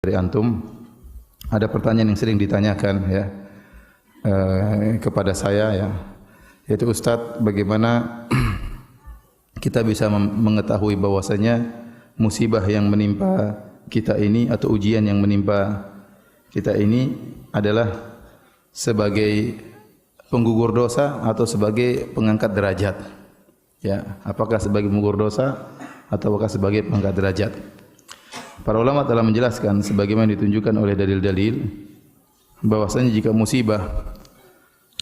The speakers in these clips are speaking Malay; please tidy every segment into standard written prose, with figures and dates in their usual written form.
Dari antum ada pertanyaan yang sering ditanyakan ya kepada saya ya, yaitu Ustadz, bagaimana kita bisa mengetahui bahwasanya musibah yang menimpa kita ini atau ujian yang menimpa kita ini adalah sebagai penggugur dosa atau sebagai pengangkat derajat. Ya, apakah sebagai penggugur dosa ataukah sebagai pengangkat derajat? Para ulama telah menjelaskan sebagaimana ditunjukkan oleh dalil-dalil bahwasanya jika musibah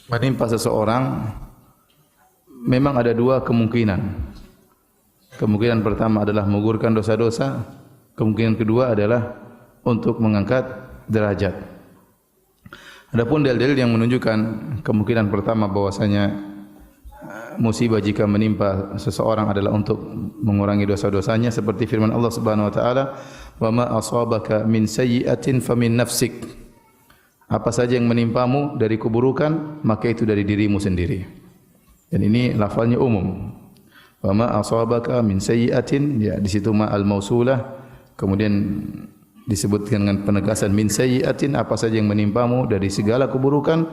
menimpa seseorang memang ada dua kemungkinan. Kemungkinan pertama adalah menggugurkan dosa-dosa, kemungkinan kedua adalah untuk mengangkat derajat. Adapun dalil-dalil yang menunjukkan kemungkinan pertama bahwasanya musibah jika menimpa seseorang adalah untuk mengurangi dosa-dosanya, seperti firman Allah Subhanahu wa taala, "Wa ma asabaka min sayyi'atin famin nafsik." Apa saja yang menimpamu dari keburukan, maka itu dari dirimu sendiri. Dan ini lafalnya umum. Wa ma asabaka min sayyi'atin, ya di situ ma al-mausulah, kemudian disebutkan dengan penegasan min sayyi'atin, apa saja yang menimpamu dari segala keburukan,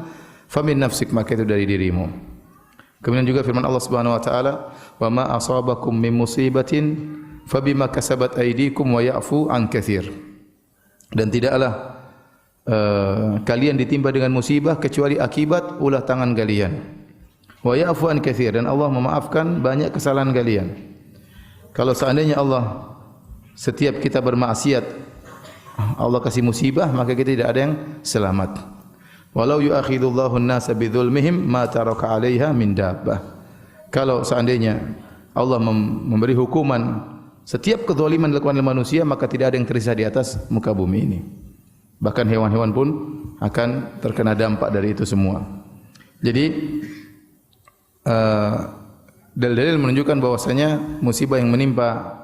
famin nafsik, maka itu dari dirimu. Kemudian juga firman Allah Subhanahu wa taala, "Wa ma asabakum min musibatin fabima kasabat aydikum wa ya'fu an katsir." Dan tidaklah kalian ditimpa dengan musibah kecuali akibat ulah tangan kalian. Wa ya'fu an katsir, dan Allah memaafkan banyak kesalahan kalian. Kalau seandainya Allah setiap kita bermaksiat Allah kasih musibah, maka kita tidak ada yang selamat. Walau yu'akhidullahu an-nasa bidzulmihim ma taraka 'alaiha min dabbah. Kalau seandainya Allah memberi hukuman setiap kezaliman dilakukan oleh manusia, maka tidak ada yang tersisa di atas muka bumi ini. Bahkan hewan-hewan pun akan terkena dampak dari itu semua. Jadi dalil-dalil menunjukkan bahwasanya musibah yang menimpa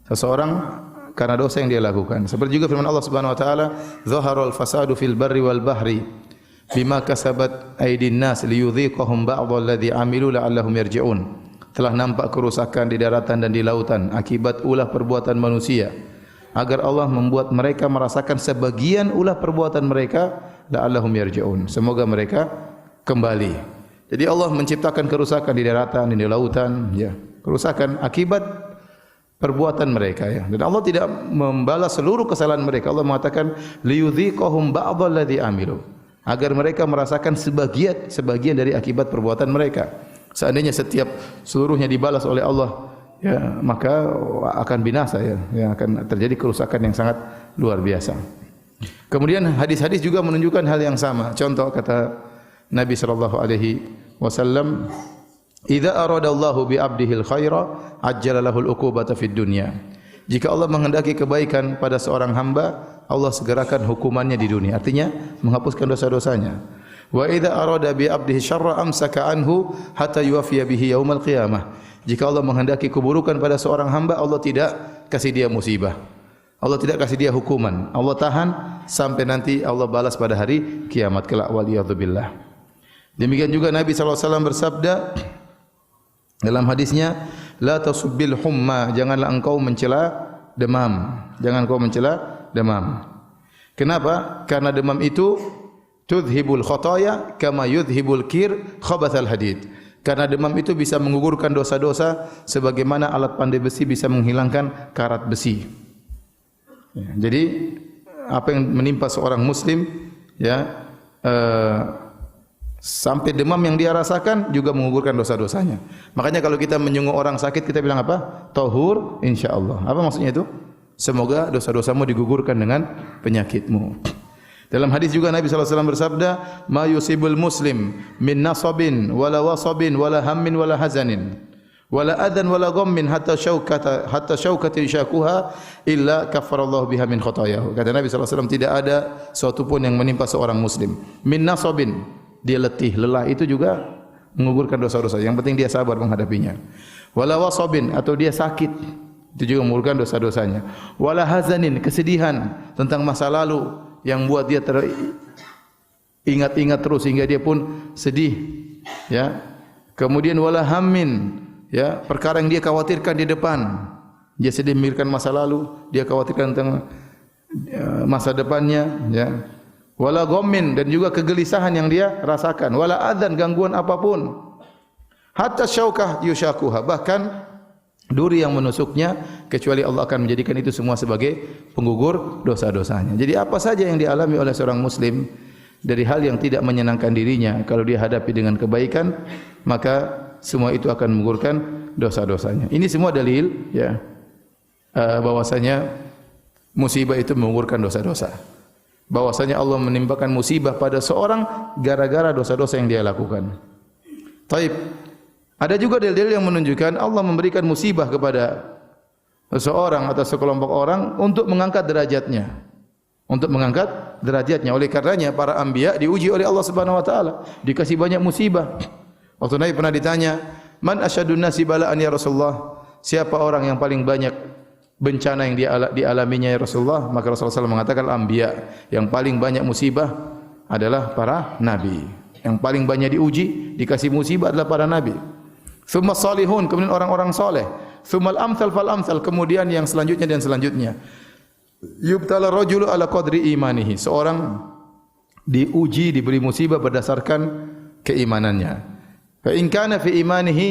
seseorang karena dosa yang dia lakukan. Seperti juga firman Allah Subhanahu wa taala, "Zaharal fasadu fil barri wal bahri bima kasabat aydin nas liyudhiqahum ba'dalladzi amilu la'allahum yarji'un." Telah nampak kerusakan di daratan dan di lautan akibat ulah perbuatan manusia, agar Allah membuat mereka merasakan sebagian ulah perbuatan mereka, la'allahum yarji'un, semoga mereka kembali. Jadi Allah menciptakan kerusakan di daratan dan di lautan, ya, kerusakan akibat perbuatan mereka, ya. Dan Allah tidak membalas seluruh kesalahan mereka. Allah mengatakan liyudhiqahum ba'dalladzi amilu, agar mereka merasakan sebagian dari akibat perbuatan mereka. Seandainya setiap seluruhnya dibalas oleh Allah, ya, maka akan binasa, ya. Yang akan terjadi kerusakan yang sangat luar biasa. Kemudian hadis-hadis juga menunjukkan hal yang sama. Contoh kata Nabi sallallahu alaihi wasallam, "Idza aradallahu bi 'abdihil khaira ajjala lahul 'uqubata fid dunya." Jika Allah menghendaki kebaikan pada seorang hamba, Allah segerakan hukumannya di dunia. Artinya menghapuskan dosa-dosanya. Wa idza arada bi 'abdihi syarra amsaka anhu hatta yuwaffiya bihi yaumal qiyamah. Jika Allah menghendaki keburukan pada seorang hamba, Allah tidak kasih dia musibah. Allah tidak kasih dia hukuman. Allah tahan sampai nanti Allah balas pada hari kiamat kelak, waliyadzubillah. Demikian juga Nabi sallallahu alaihi wasallam bersabda dalam hadisnya, "La tasubbil humma," janganlah engkau mencela demam. Jangan engkau mencela demam. Kenapa? Karena demam itu tudhibul khotoya kama yudhibul kir khabathal hadid. Karena demam itu bisa menggugurkan dosa-dosa sebagaimana alat pandai besi bisa menghilangkan karat besi. Ya, jadi apa yang menimpa seorang muslim, ya, sampai demam yang dia rasakan juga menggugurkan dosa-dosanya. Makanya kalau kita menyungguh orang sakit, kita bilang apa? Tahur insyaallah. Apa maksudnya itu? Semoga dosa-dosamu digugurkan dengan penyakitmu. Dalam hadis juga Nabi sallallahu alaihi wasallam bersabda, "Ma yusibul muslim min nasabin wala wasabin wala hammin wala hazanin wala adan wala ghammin hatta syaukatin syakuha illa kaffarallahu biha min khotayahu." Kata Nabi sallallahu alaihi wasallam, tidak ada suatu pun yang menimpa seorang muslim min nasabin, dia letih, lelah, itu juga menggugurkan dosa-dosa. Yang penting dia sabar menghadapinya. Wala wasabin, atau dia sakit, itu juga menggugurkan dosa-dosanya. Wala hazanin, kesedihan tentang masa lalu yang buat dia ingat-ingat terus sehingga dia pun sedih, ya. Kemudian wala hammin, ya, perkara yang dia khawatirkan di depan. Dia sedih memikirkan masa lalu, dia khawatirkan tentang masa depannya, ya. Wala ghammin, dan juga kegelisahan yang dia rasakan, wala adzan, gangguan apapun. Hatta syaukah yushakuha, bahkan duri yang menusuknya, kecuali Allah akan menjadikan itu semua sebagai penggugur dosa-dosanya. Jadi apa saja yang dialami oleh seorang muslim dari hal yang tidak menyenangkan dirinya, kalau dia hadapi dengan kebaikan, maka semua itu akan menggugurkan dosa-dosanya. Ini semua dalil, ya, bahwasanya musibah itu menggugurkan dosa-dosa. Bahwasanya Allah menimpakan musibah pada seorang gara-gara dosa-dosa yang dia lakukan. Taib. Ada juga dalil-dalil yang menunjukkan Allah memberikan musibah kepada seseorang atau sekelompok orang untuk mengangkat derajatnya. Untuk mengangkat derajatnya. Oleh karenanya para anbiya diuji oleh Allah Subhanahu wa taala, dikasih banyak musibah. Waktu Nabi pernah ditanya, "Man asyadun nasi bala'an ya Rasulullah?" Siapa orang yang paling banyak bencana yang dialaminya ya Rasulullah? Maka Rasulullah SAW mengatakan anbiya. Yang paling banyak musibah adalah para nabi. Yang paling banyak diuji, dikasih musibah adalah para nabi. Tsumma salihun, kemudian orang-orang soleh. Tsummal amsal fal amsal, kemudian yang selanjutnya dan selanjutnya. Yubtala rajulu ala qadri imanihi, seorang diuji, diberi musibah berdasarkan keimanannya. Fa in kana fi imanihi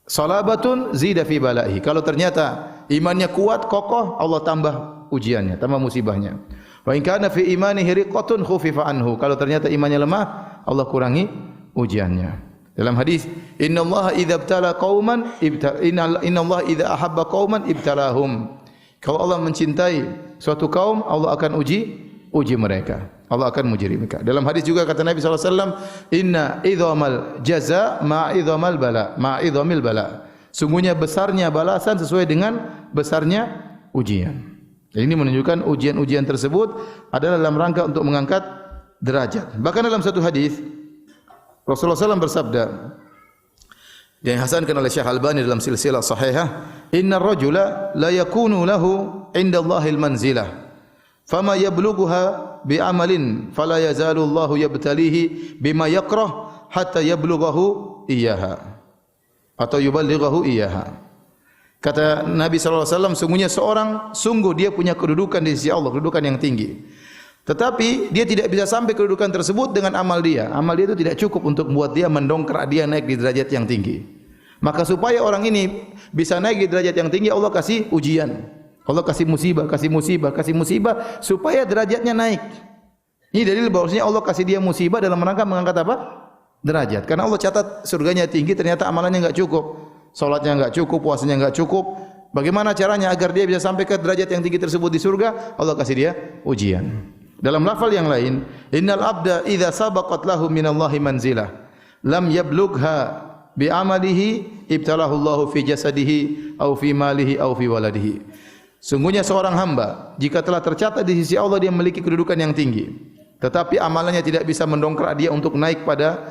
salabatun zida fi balaihi, kalau ternyata imannya kuat, kokoh, Allah tambah ujiannya, tambah musibahnya. Wa in kana fi imanihi riqatun khufifa anhu, kalau ternyata imannya lemah, Allah kurangi ujiannya. Dalam hadis, innallaha idza ibtala qauman innallaha idza ahabba qauman ibtalahum. Kalau Allah mencintai suatu kaum, Allah akan uji mereka. Allah akan menguji mereka. Dalam hadis juga kata Nabi SAW, inna idhamal jaza ma'idhamal bala, ma'idhamil bala. Sungguhnya besarnya balasan sesuai dengan besarnya ujian. Jadi ini menunjukkan ujian-ujian tersebut adalah dalam rangka untuk mengangkat derajat. Bahkan dalam satu hadis Rasulullah SAW bersabda, yang dihasankan oleh Syekh Albani dalam silsilah sahihah, innar rajula la yakunu lahu indallahil manzilah fama yablughuha bi amalin fala yazalu Allahu yabtalihi bima yakrah hatta yablughahu iyyaha atau yuballighahu iyyaha. Kata Nabi sallallahu alaihi wasallam, sungguh dia punya kedudukan di sisi Allah, kedudukan yang tinggi. Tetapi dia tidak bisa sampai kedudukan tersebut dengan amal dia. Amal dia itu tidak cukup untuk membuat dia mendongkrak dia naik di derajat yang tinggi. Maka supaya orang ini bisa naik di derajat yang tinggi, Allah kasih ujian. Allah kasih musibah supaya derajatnya naik. Ini dalil bahwasanya Allah kasih dia musibah dalam rangka mengangkat apa? Derajat. Karena Allah catat surganya tinggi, ternyata amalannya enggak cukup. Salatnya enggak cukup, puasanya enggak cukup. Bagaimana caranya agar dia bisa sampai ke derajat yang tinggi tersebut di surga? Allah kasih dia ujian. Dalam lafal yang lain, innal abda idza sabaqat lahu minallahi manzilah lam yablugha bi amalihi ibtalahu Allahu fi jasadihi au fi malihi au fi waladihi. Sungguhnya seorang hamba jika telah tercatat di sisi Allah dia memiliki kedudukan yang tinggi, tetapi amalannya tidak bisa mendongkrak dia untuk naik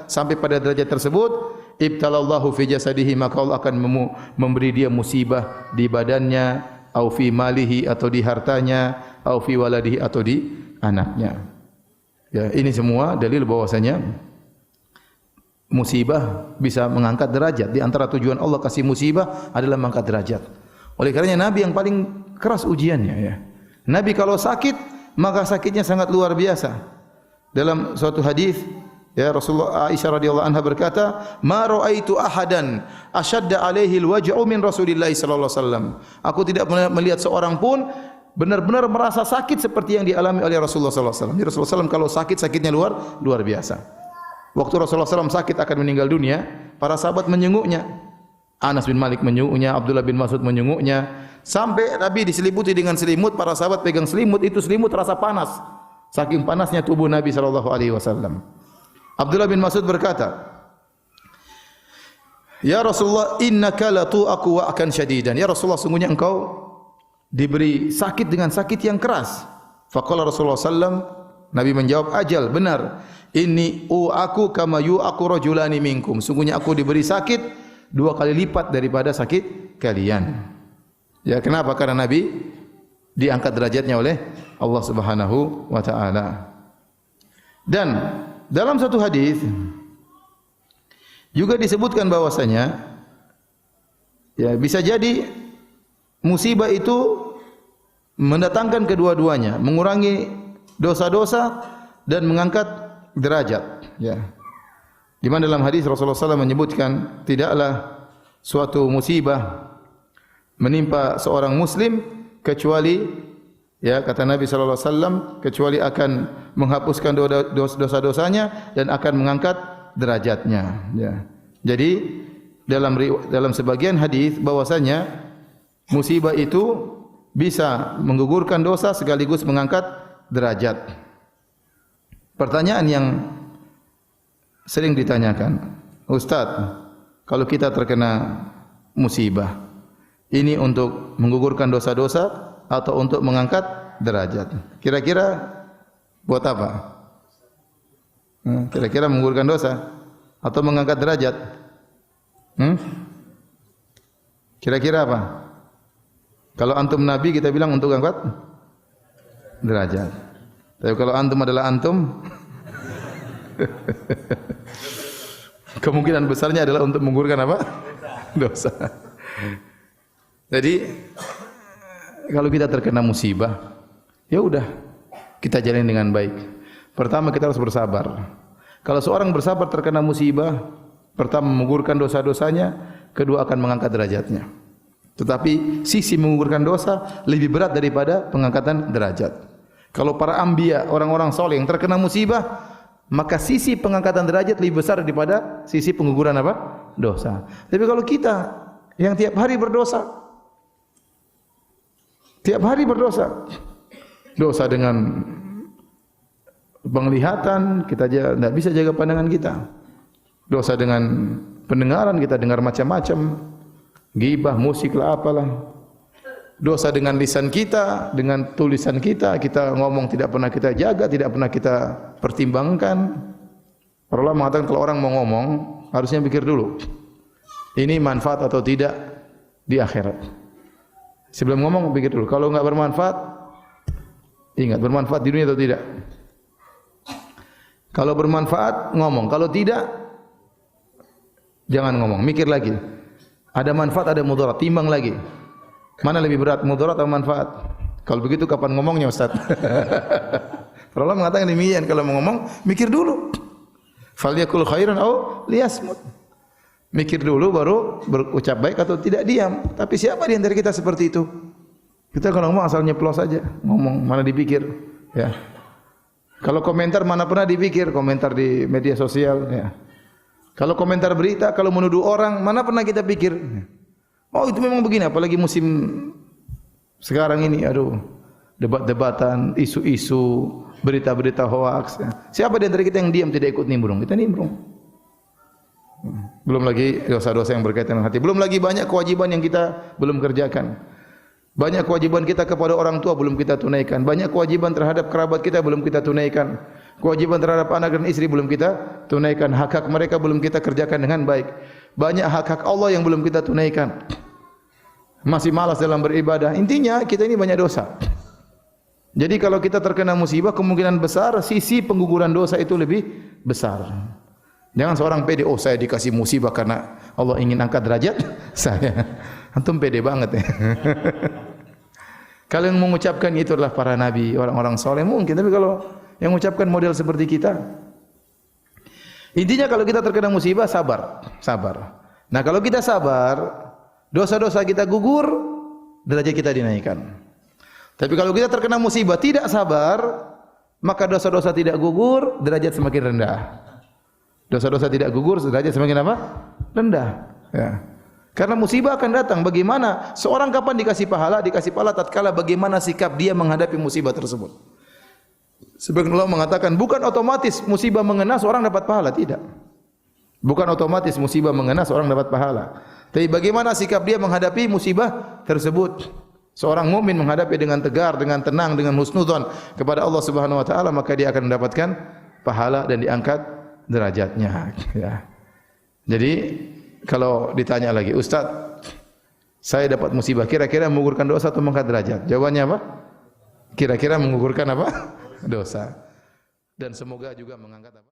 sampai pada derajat tersebut, ibtalallahu fi jasadihi, maka Allah akan memberi dia musibah di badannya, au fi malihi atau di hartanya, au fi waladihi atau di anaknya. Ya, ini semua dalil bahwasanya musibah bisa mengangkat derajat. Di antara tujuan Allah kasih musibah adalah mengangkat derajat. Oleh karenanya Nabi yang paling keras ujiannya, ya. Nabi kalau sakit, maka sakitnya sangat luar biasa. Dalam suatu hadis, ya, Rasulullah Aisyah radhiyallahu anha berkata, "Ma ra'aitu ahadan ashadda alaihi alwaj'u min Rasulillah sallallahu alaihi wasallam." Aku tidak melihat seorang pun benar-benar merasa sakit seperti yang dialami oleh Rasulullah sallallahu alaihi wasallam. Rasulullah SAW kalau sakit, sakitnya luar biasa. Waktu Rasulullah SAW sakit akan meninggal dunia, para sahabat menyenguknya. Anas bin Malik menyenguknya, Abdullah bin Mas'ud menyenguknya, sampai Nabi diselimuti dengan selimut, para sahabat pegang selimut, itu selimut terasa panas. Saking panasnya tubuh Nabi sallallahu alaihi wasallam. Abdullah bin Mas'ud berkata, "Ya Rasulullah, innaka la tu'aku wa'kan syadidan." Ya Rasulullah, sungguhnya engkau diberi sakit dengan sakit yang keras. Faqala Rasulullah sallam, Nabi menjawab, "Ajal, benar. Inni u'aku kama yu'aku rajulani minkum." Sungguhnya aku diberi sakit 2 kali lipat daripada sakit kalian. Ya, kenapa? Karena Nabi diangkat derajatnya oleh Allah Subhanahu wa taala. Dan dalam satu hadis juga disebutkan bahwasanya, ya, bisa jadi musibah itu mendatangkan kedua-duanya, mengurangi dosa-dosa dan mengangkat derajat. Ya. Di mana dalam hadis Rasulullah SAW menyebutkan tidaklah suatu musibah menimpa seorang muslim kecuali, ya kata Nabi sallallahu alaihi wasallam, kecuali akan menghapuskan dosa-dosanya dan akan mengangkat derajatnya. Ya. Jadi dalam sebagian hadis bahwasanya musibah itu bisa menggugurkan dosa sekaligus mengangkat derajat. Pertanyaan yang sering ditanyakan, Ustaz, kalau kita terkena musibah, ini untuk menggugurkan dosa-dosa atau untuk mengangkat derajat? Kira-kira buat apa? Kira-kira menggugurkan dosa atau mengangkat derajat? Kira-kira apa? Kalau antum Nabi kita bilang untuk angkat derajat. Tapi kalau antum adalah antum, kemungkinan besarnya adalah untuk menggugurkan apa? Dosa. Jadi kalau kita terkena musibah, ya udah kita jalani dengan baik. Pertama kita harus bersabar. Kalau seorang bersabar terkena musibah, pertama menggugurkan dosa-dosanya, kedua akan mengangkat derajatnya. Tetapi sisi menggugurkan dosa lebih berat daripada pengangkatan derajat. Kalau para anbiya, orang-orang saleh yang terkena musibah, maka sisi pengangkatan derajat lebih besar daripada sisi pengguguran apa? Dosa. Tapi kalau kita yang tiap hari berdosa, dosa dengan penglihatan, kita tidak bisa jaga pandangan kita. Dosa dengan pendengaran, kita dengar macam-macam, ghibah, musik lah, apalah. Dosa dengan lisan kita, dengan tulisan kita, kita ngomong tidak pernah kita jaga, tidak pernah kita pertimbangkan. Para ulama mengatakan kalau orang mau ngomong, harusnya pikir dulu, ini manfaat atau tidak di akhirat. Sebelum ngomong pikir dulu. Kalau enggak bermanfaat, ingat bermanfaat di dunia atau tidak. Kalau bermanfaat ngomong, kalau tidak jangan ngomong, mikir lagi. Ada manfaat, ada mudarat, timbang lagi. Mana lebih berat, mudarat atau manfaat? Kalau begitu kapan ngomongnya, Ustaz? Para ulama mengatakan demikian, kalau mau ngomong mikir dulu. Falyakul khairan aw liyasmut. Mikir dulu baru berucap baik atau tidak diam. Tapi siapa di antara kita seperti itu? Kita kalau ngomong asal nyeplos saja, ngomong mana dipikir, ya. Kalau komentar mana pernah dipikir, komentar di media sosial, ya. Kalau komentar berita, kalau menuduh orang, mana pernah kita pikir? Oh itu memang begini, apalagi musim sekarang ini, aduh, debat-debatan, isu-isu, berita-berita hoaks. Ya. Siapa di antara kita yang diam tidak ikut nimbrung? Kita nimbrung. Belum lagi dosa-dosa yang berkaitan dengan hati. Belum lagi banyak kewajiban yang kita belum kerjakan. Banyak kewajiban kita kepada orang tua belum kita tunaikan. Banyak kewajiban terhadap kerabat kita belum kita tunaikan. Kewajiban terhadap anak dan istri belum kita tunaikan. Hak-hak mereka belum kita kerjakan dengan baik. Banyak hak-hak Allah yang belum kita tunaikan. Masih malas dalam beribadah. Intinya kita ini banyak dosa. Jadi kalau kita terkena musibah, kemungkinan besar sisi pengguguran dosa itu lebih besar. Jangan seorang pede, oh saya dikasih musibah karena Allah ingin angkat derajat saya. Antum pede banget ya. Kalau yang mengucapkan itu adalah para nabi, orang-orang soleh mungkin. Tapi kalau yang mengucapkan model seperti kita, intinya kalau kita terkena musibah, sabar. Nah kalau kita sabar, dosa-dosa kita gugur, derajat kita dinaikkan. Tapi kalau kita terkena musibah tidak sabar, maka dosa-dosa tidak gugur, derajat semakin rendah. Dosa-dosa tidak gugur, derajat semakin apa? Rendah. Ya. Karena musibah akan datang. Bagaimana seorang kapan dikasih pahala? Dikasih pahala tatkala bagaimana sikap dia menghadapi musibah tersebut. Sebagian ulama mengatakan bukan otomatis musibah mengena seorang dapat pahala, tidak. Bukan otomatis musibah mengena seorang dapat pahala. Tapi bagaimana sikap dia menghadapi musibah tersebut? Seorang mukmin menghadapi dengan tegar, dengan tenang, dengan husnudzon kepada Allah Subhanahu wa taala, maka dia akan mendapatkan pahala dan diangkat derajatnya, ya. Jadi kalau ditanya lagi, Ustaz, saya dapat musibah, kira-kira menggugurkan dosa atau mengangkat derajat? Jawabannya apa? Kira-kira menggugurkan apa? Dosa. Dan semoga juga mengangkat apa?